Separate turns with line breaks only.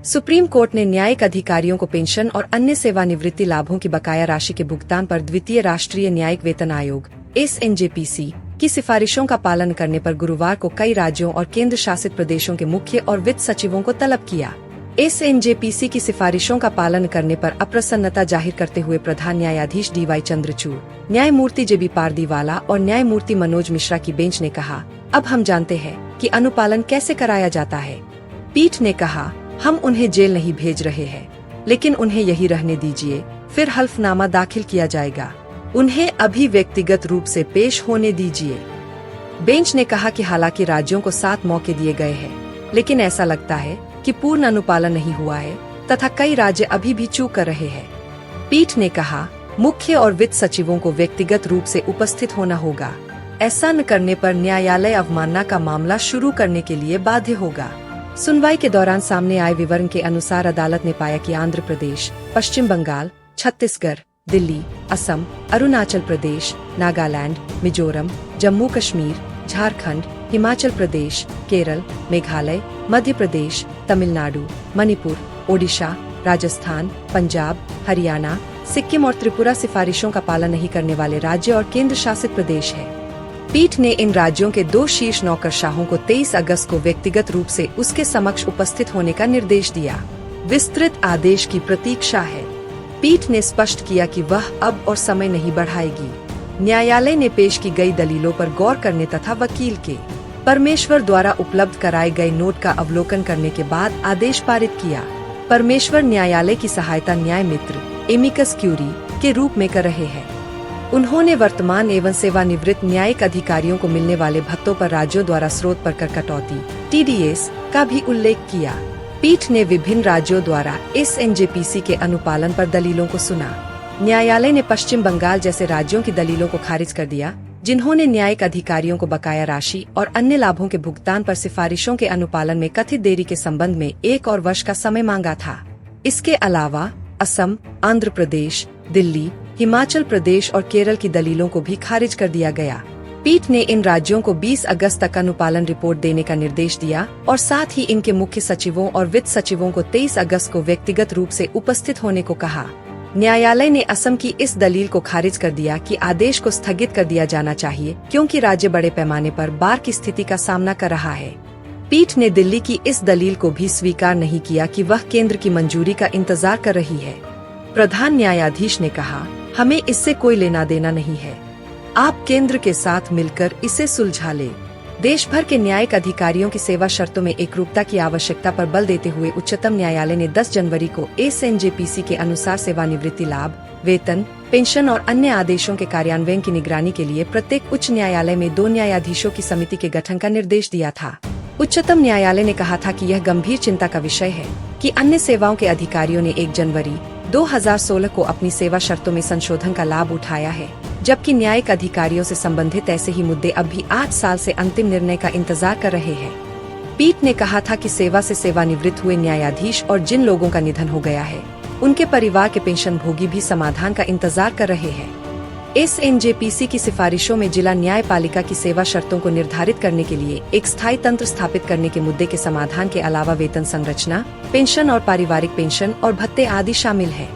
Supreme court ने न्यायिक अधिकारियों को पेंशन और अन्य सेवानिवृत्ति लाभों की बकाया राशि के भुगतान पर द्वितीय राष्ट्रीय न्यायिक वेतन आयोग (SNJPC) की सिफारिशों का पालन करने पर गुरुवार को कई राज्यों और केंद्र शासित प्रदेशों के मुख्य और वित्त सचिवों को तलब किया। SNJPC की सिफारिशों का पालन करने पर अप्रसन्नता जाहिर करते हुए प्रधान न्यायाधीश DY चंद्रचूड़, न्यायमूर्ति JB पारदीवाला और न्यायमूर्ति मनोज मिश्रा की बेंच ने कहा, अब हम जानते हैं कि अनुपालन कैसे कराया जाता है। पीठ ने कहा, हम उन्हें जेल नहीं भेज रहे हैं, लेकिन उन्हें यही रहने दीजिए, फिर हल्फनामा दाखिल किया जाएगा। उन्हें अभी व्यक्तिगत रूप से पेश होने दीजिए। बेंच ने कहा कि हालांकि राज्यों को 7 मौके दिए गए हैं, लेकिन ऐसा लगता है कि पूर्ण अनुपालन नहीं हुआ है तथा कई राज्य अभी भी चूक कर रहे हैं। पीठ ने कहा, मुख्य और वित्त सचिवों को व्यक्तिगत रूप से उपस्थित होना होगा। ऐसा न करने पर न्यायालय अवमानना का मामला शुरू करने के लिए बाध्य होगा। सुनवाई के दौरान सामने आए विवरण के अनुसार अदालत ने पाया कि आंध्र प्रदेश, पश्चिम बंगाल, छत्तीसगढ़, दिल्ली, असम, अरुणाचल प्रदेश, नागालैंड, मिजोरम, जम्मू कश्मीर, झारखंड, हिमाचल प्रदेश, केरल, मेघालय, मध्य प्रदेश, तमिलनाडु, मणिपुर, ओडिशा, राजस्थान, पंजाब, हरियाणा, सिक्किम और त्रिपुरा सिफारिशों का पालन नहीं करने वाले राज्य और केंद्र शासित प्रदेश है। पीठ ने इन राज्यों के 2 शीर्ष नौकरशाहों को 23 अगस्त को व्यक्तिगत रूप से उसके समक्ष उपस्थित होने का निर्देश दिया। विस्तृत आदेश की प्रतीक्षा है। पीठ ने स्पष्ट किया कि वह अब और समय नहीं बढ़ाएगी। न्यायालय ने पेश की गई दलीलों पर गौर करने तथा वकील के परमेश्वर द्वारा उपलब्ध कराए गए नोट का अवलोकन करने के बाद आदेश पारित किया। परमेश्वर न्यायालय की सहायता न्याय मित्र एमिकस क्यूरी के रूप में कर रहे हैं। उन्होंने वर्तमान एवं सेवानिवृत्त न्यायिक अधिकारियों को मिलने वाले भत्तों पर राज्यों द्वारा स्रोत पर कर कटौती TDS का भी उल्लेख किया। पीठ ने विभिन्न राज्यों द्वारा SNJPC के अनुपालन पर दलीलों को सुना। न्यायालय ने पश्चिम बंगाल जैसे राज्यों की दलीलों को खारिज कर दिया, जिन्होंने न्यायिक अधिकारियों को बकाया राशि और अन्य लाभों के भुगतान पर सिफारिशों के अनुपालन में कथित देरी के संबंध में 1 और वर्ष का समय मांगा था। इसके अलावा असम, आंध्र प्रदेश, दिल्ली, हिमाचल प्रदेश और केरल की दलीलों को भी खारिज कर दिया गया। पीठ ने इन राज्यों को 20 अगस्त तक अनुपालन रिपोर्ट देने का निर्देश दिया और साथ ही इनके मुख्य सचिवों और वित्त सचिवों को 23 अगस्त को व्यक्तिगत रूप से उपस्थित होने को कहा। न्यायालय ने असम की इस दलील को खारिज कर दिया कि आदेश को स्थगित कर दिया जाना चाहिए, क्योंकि राज्य बड़े पैमाने पर बाढ़ की स्थिति का सामना कर रहा है। पीठ ने दिल्ली की इस दलील को भी स्वीकार नहीं किया कि वह केंद्र की मंजूरी का इंतजार कर रही है। प्रधान न्यायाधीश ने कहा, हमें इससे कोई लेना देना नहीं है। आप केंद्र के साथ मिलकर इसे सुलझा ले। देश भर के न्यायिक अधिकारियों की सेवा शर्तों में एकरूपता की आवश्यकता पर बल देते हुए उच्चतम न्यायालय ने 10 जनवरी को SNJPC के अनुसार सेवानिवृत्ति लाभ, वेतन, पेंशन और अन्य आदेशों के कार्यान्वयन की निगरानी के लिए प्रत्येक उच्च न्यायालय में 2 न्यायाधीशों की समिति के गठन का निर्देश दिया था। उच्चतम न्यायालय ने कहा था कि यह गंभीर चिंता का विषय है कि अन्य सेवाओं के अधिकारियों ने 1 जनवरी 2016 को अपनी सेवा शर्तों में संशोधन का लाभ उठाया है, जबकि न्यायिक अधिकारियों से संबंधित ऐसे ही मुद्दे अब भी 8 साल से अंतिम निर्णय का इंतजार कर रहे हैं। पीठ ने कहा था कि सेवा से सेवानिवृत्त हुए न्यायाधीश और जिन लोगों का निधन हो गया है, उनके परिवार के पेंशन भोगी भी समाधान का इंतजार कर रहे हैं। SNJPC की सिफारिशों में जिला न्यायपालिका की सेवा शर्तों को निर्धारित करने के लिए एक स्थायी तंत्र स्थापित करने के मुद्दे के समाधान के अलावा वेतन संरचना, पेंशन और पारिवारिक पेंशन और भत्ते आदि शामिल है।